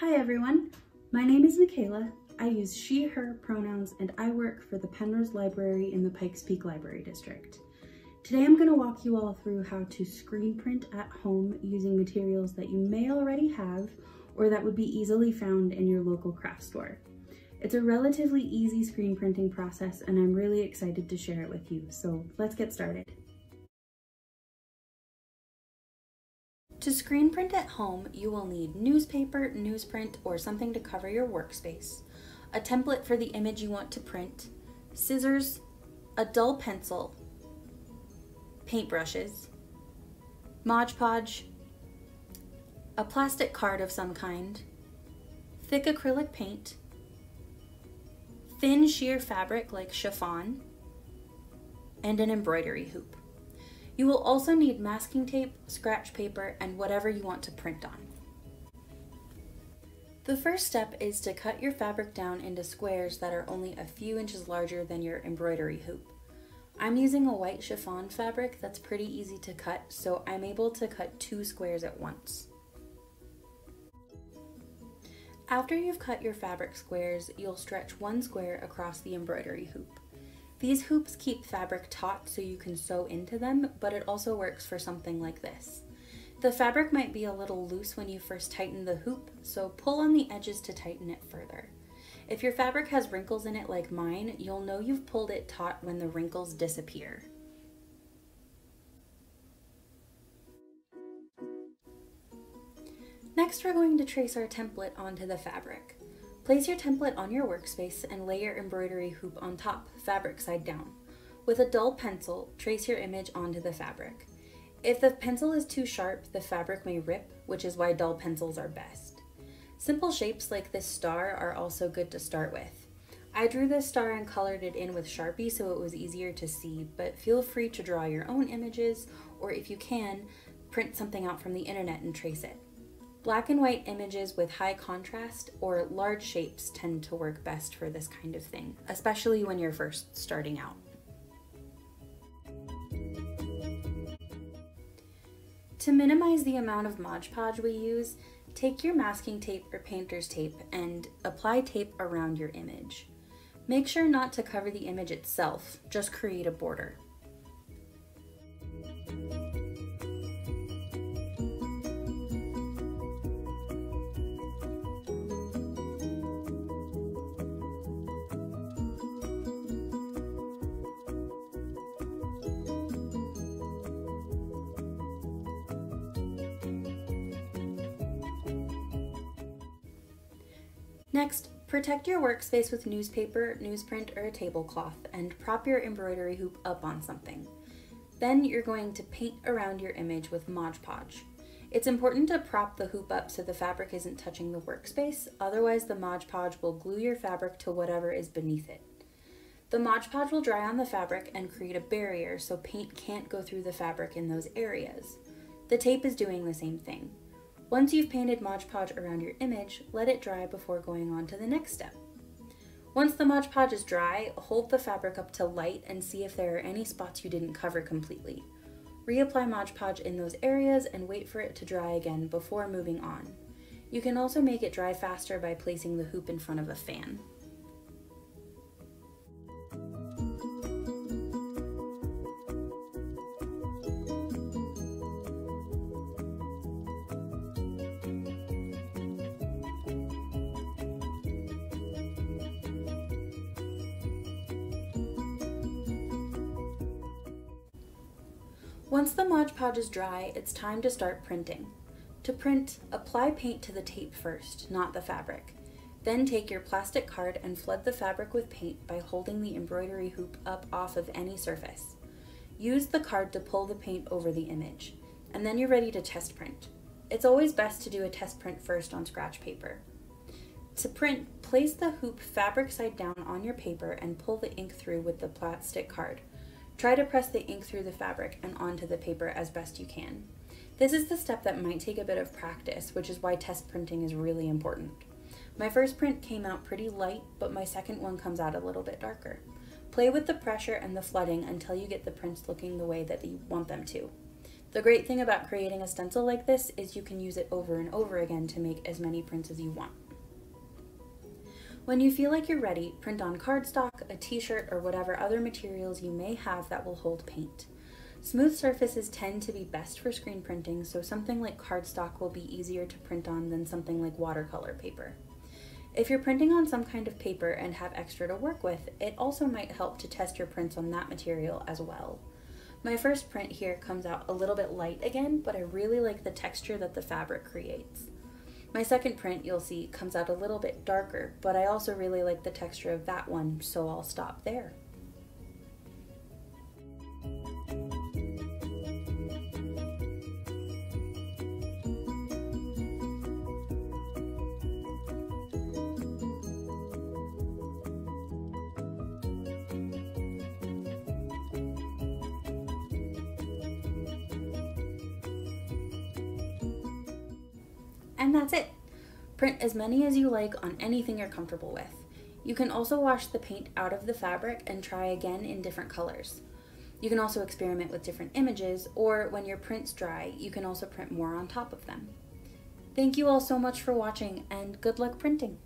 Hi everyone, my name is Michaela. I use she, her pronouns, and I work for the Penrose Library in the Pikes Peak Library District. Today I'm going to walk you all through how to screen print at home using materials that you may already have or that would be easily found in your local craft store. It's a relatively easy screen printing process and I'm really excited to share it with you, so let's get started. To screen print at home, you will need newspaper, newsprint, or something to cover your workspace, a template for the image you want to print, scissors, a dull pencil, paintbrushes, Mod Podge, a plastic card of some kind, thick acrylic paint, thin sheer fabric like chiffon, and an embroidery hoop. You will also need masking tape, scratch paper, and whatever you want to print on. The first step is to cut your fabric down into squares that are only a few inches larger than your embroidery hoop. I'm using a white chiffon fabric that's pretty easy to cut, so I'm able to cut 2 squares at once. After you've cut your fabric squares, you'll stretch 1 square across the embroidery hoop. These hoops keep fabric taut so you can sew into them, but it also works for something like this. The fabric might be a little loose when you first tighten the hoop, so pull on the edges to tighten it further. If your fabric has wrinkles in it like mine, you'll know you've pulled it taut when the wrinkles disappear. Next, we're going to trace our template onto the fabric. Place your template on your workspace and lay your embroidery hoop on top, fabric side down. With a dull pencil, trace your image onto the fabric. If the pencil is too sharp, the fabric may rip, which is why dull pencils are best. Simple shapes like this star are also good to start with. I drew this star and colored it in with Sharpie so it was easier to see, but feel free to draw your own images, or if you can, print something out from the internet and trace it. Black and white images with high contrast or large shapes tend to work best for this kind of thing, especially when you're first starting out. To minimize the amount of Mod Podge we use, take your masking tape or painter's tape and apply tape around your image. Make sure not to cover the image itself, just create a border. Next, protect your workspace with newspaper, newsprint, or a tablecloth and prop your embroidery hoop up on something. Then you're going to paint around your image with Mod Podge. It's important to prop the hoop up so the fabric isn't touching the workspace, otherwise the Mod Podge will glue your fabric to whatever is beneath it. The Mod Podge will dry on the fabric and create a barrier so paint can't go through the fabric in those areas. The tape is doing the same thing. Once you've painted Mod Podge around your image, let it dry before going on to the next step. Once the Mod Podge is dry, hold the fabric up to light and see if there are any spots you didn't cover completely. Reapply Mod Podge in those areas and wait for it to dry again before moving on. You can also make it dry faster by placing the hoop in front of a fan. Once the Mod Podge is dry, it's time to start printing. To print, apply paint to the tape first, not the fabric. Then take your plastic card and flood the fabric with paint by holding the embroidery hoop up off of any surface. Use the card to pull the paint over the image, and then you're ready to test print. It's always best to do a test print first on scratch paper. To print, place the hoop fabric side down on your paper and pull the ink through with the plastic card. Try to press the ink through the fabric and onto the paper as best you can. This is the step that might take a bit of practice, which is why test printing is really important. My first print came out pretty light, but my second one comes out a little bit darker. Play with the pressure and the flooding until you get the prints looking the way that you want them to. The great thing about creating a stencil like this is you can use it over and over again to make as many prints as you want. When you feel like you're ready, print on cardstock, a t-shirt, or whatever other materials you may have that will hold paint. Smooth surfaces tend to be best for screen printing, so something like cardstock will be easier to print on than something like watercolor paper. If you're printing on some kind of paper and have extra to work with, it also might help to test your prints on that material as well. My first print here comes out a little bit light again, but I really like the texture that the fabric creates. My second print, you'll see, comes out a little bit darker, but I also really like the texture of that one, so I'll stop there. And that's it. Print as many as you like on anything you're comfortable with. You can also wash the paint out of the fabric and try again in different colors. You can also experiment with different images, or when your prints dry, you can also print more on top of them. Thank you all so much for watching, and good luck printing!